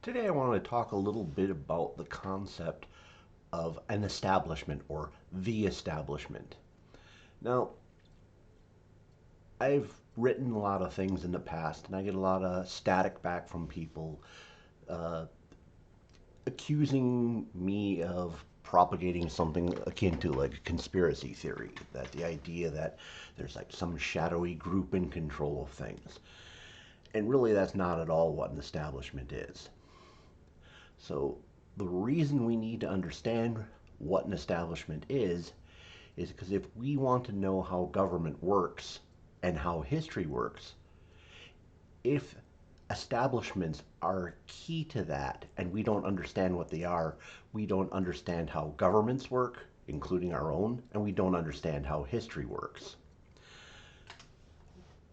Today I want to talk a little bit about the concept of an establishment or the establishment. Now, I've written a lot of things in the past and I get a lot of static back from people uh, accusing me of propagating something akin to like a conspiracy theory, that the idea that there's like some shadowy group in control of things. And really, that's not at all what an establishment is. So the reason we need to understand what an establishment is because if we want to know how government works and how history works, if establishments are key to that and we don't understand what they are, we don't understand how governments work, including our own, and we don't understand how history works.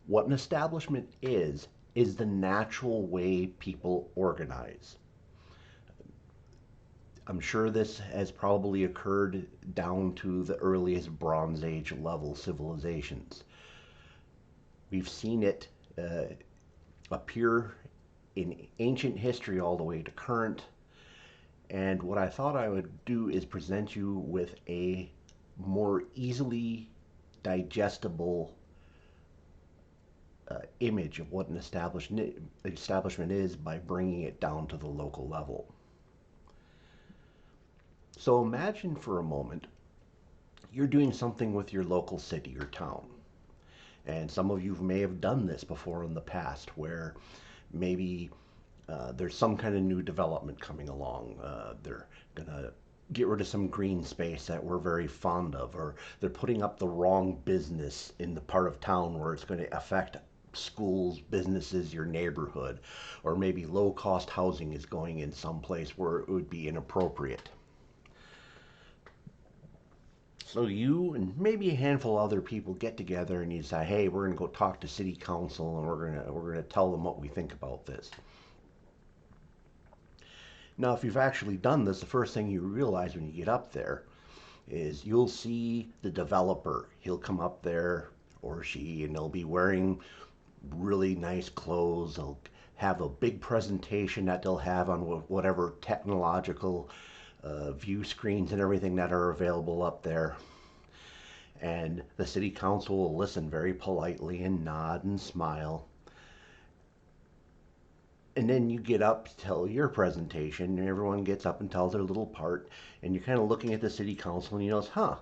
What an establishment is the natural way people organize. I'm sure this has probably occurred down to the earliest Bronze Age level civilizations. We've seen it appear in ancient history all the way to current. And what I thought I would do is present you with a more easily digestible image of what an establishment is by bringing it down to the local level. So imagine for a moment you're doing something with your local city or town. And some of you may have done this before in the past where maybe there's some kind of new development coming along. They're going to get rid of some green space that we're very fond of, or they're putting up the wrong business in the part of town where it's going to affect schools, businesses, your neighborhood, or maybe low cost housing is going in some place where it would be inappropriate. So you and maybe a handful of other people get together and you say, "Hey, we're going to go talk to city council and we're going to tell them what we think about this." Now, if you've actually done this, the first thing you realize when you get up there is you'll see the developer. He'll come up there, or she, and they'll be wearing really nice clothes. They'll have a big presentation that they'll have on whatever technological view screens and everything that are available up there. And the city council will listen very politely and nod and smile. And then you get up to tell your presentation, and everyone gets up and tells their little part. And you're kind of looking at the city council, and you notice, huh?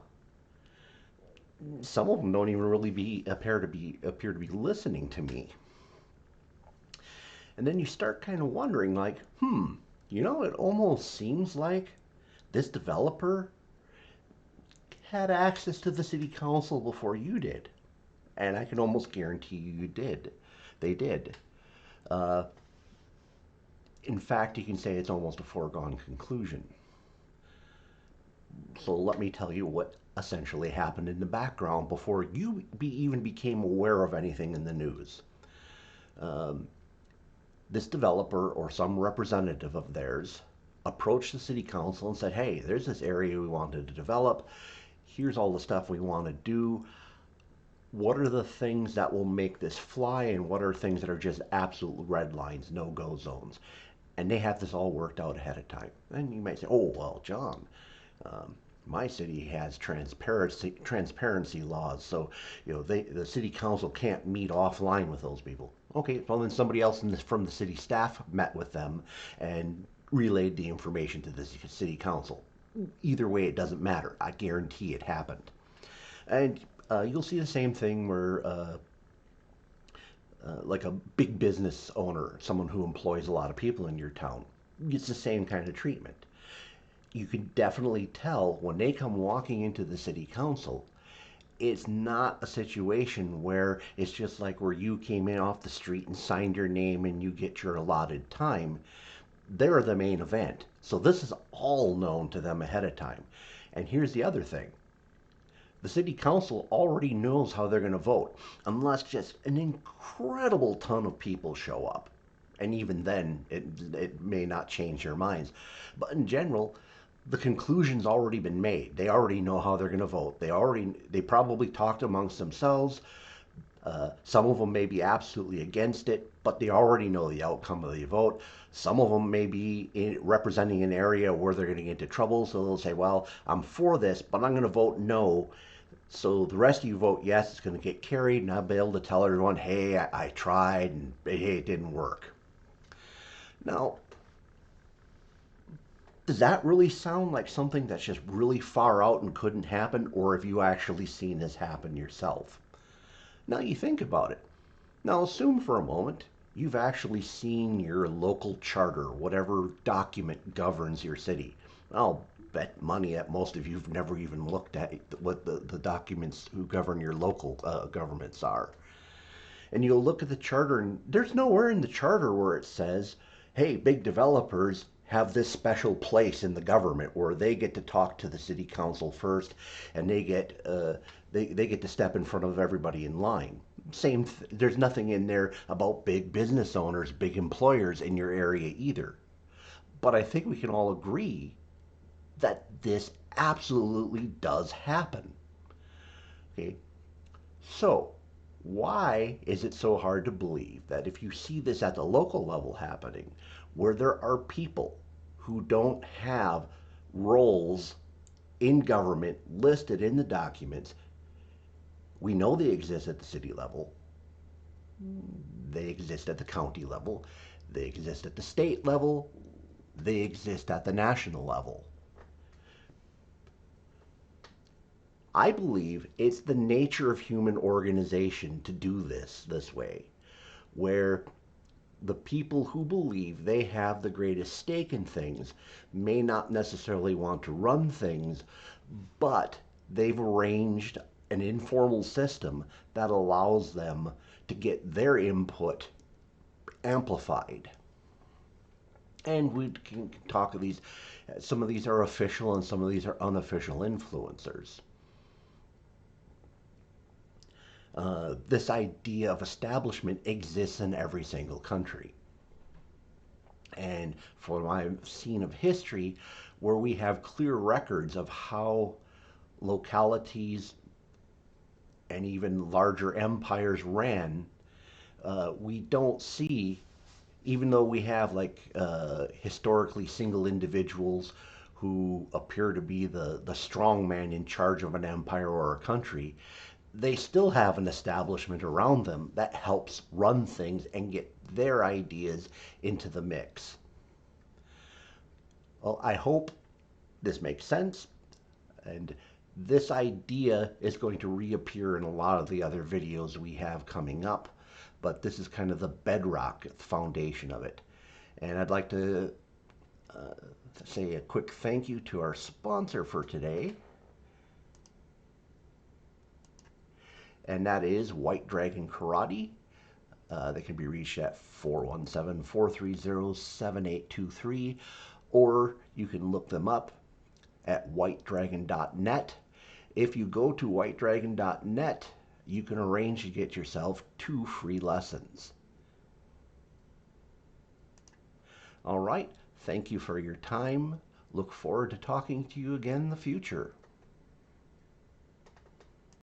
Some of them don't even really appear to be listening to me. And then you start kind of wondering, like, it almost seems like this developer had access to the city council before you did. And I can almost guarantee you did. They did. Uh, in fact, you can say it's almost a foregone conclusion. So let me tell you what essentially happened in the background before even became aware of anything in the news. Um, this developer or some representative of theirs approached the city council and said, "Hey, there's this area we wanted to develop. Here's all the stuff we want to do. What are the things that will make this fly, and what are things that are just absolute red lines, no go zones?" And they have this all worked out ahead of time. And you might say, "Oh, well, John, um, my city has transparency laws, so the city council can't meet offline with those people." Okay, well then somebody else from the city staff met with them and relayed the information to the city council. Either way, it doesn't matter. I guarantee it happened. And you'll see the same thing where, like a big business owner, someone who employs a lot of people in your town, gets the same kind of treatment. You can definitely tell when they come walking into the city council, it's not a situation where it's just like where you came in off the street and signed your name and you get your allotted time. They're the main event. So this is all known to them ahead of time. And here's the other thing. The city council already knows how they're going to vote, unless just an incredible ton of people show up. And even then, it may not change their minds. But in general, the conclusion's already been made. They already know how they're going to vote. They probably talked amongst themselves. Some of them may be absolutely against it, but they already know the outcome of the vote. Some of them may be representing an area where they're going to get into trouble, so they'll say, well, I'm for this, but I'm going to vote no. So the rest of you vote yes, it's going to get carried, and I'll be able to tell everyone, hey, I tried, and hey, it didn't work. Now, does that really sound like something that's just really far out and couldn't happen, or have you actually seen this happen yourself? Now you think about it. Now assume for a moment you've actually seen your local charter, whatever document governs your city. I'll bet money that most of you've never even looked at what the documents who govern your local governments are. And you'll look at the charter, and there's nowhere in the charter where it says, hey, big developers have this special place in the government where they get to talk to the city council first, and they get to step in front of everybody in line. There's nothing in there about big business owners, big employers in your area either. But I think we can all agree that this absolutely does happen. Okay, so why is it so hard to believe that if you see this at the local level happening, where there are people who don't have roles in government listed in the documents, we know they exist at the city level, they exist at the county level, they exist at the state level, they exist at the national level. I believe it's the nature of human organization to do this way, where the people who believe they have the greatest stake in things may not necessarily want to run things, but they've arranged an informal system that allows them to get their input amplified. And we can talk of these, some of these are official and some of these are unofficial influencers. This idea of establishment exists in every single country. And from what I've seen of history, where we have clear records of how localities and even larger empires ran, we don't see, even though we have historically single individuals who appear to be the strong man in charge of an empire or a country, they still have an establishment around them that helps run things and get their ideas into the mix. Well, I hope this makes sense, and this idea is going to reappear in a lot of the other videos we have coming up, but this is kind of the bedrock foundation of it. And I'd like to say a quick thank you to our sponsor for today, and that is White Dragon Karate. They can be reached at 417-430-7823, or you can look them up at whitedragon.net. If you go to whitedragon.net, you can arrange to get yourself 2 free lessons. All right, thank you for your time. Look forward to talking to you again in the future.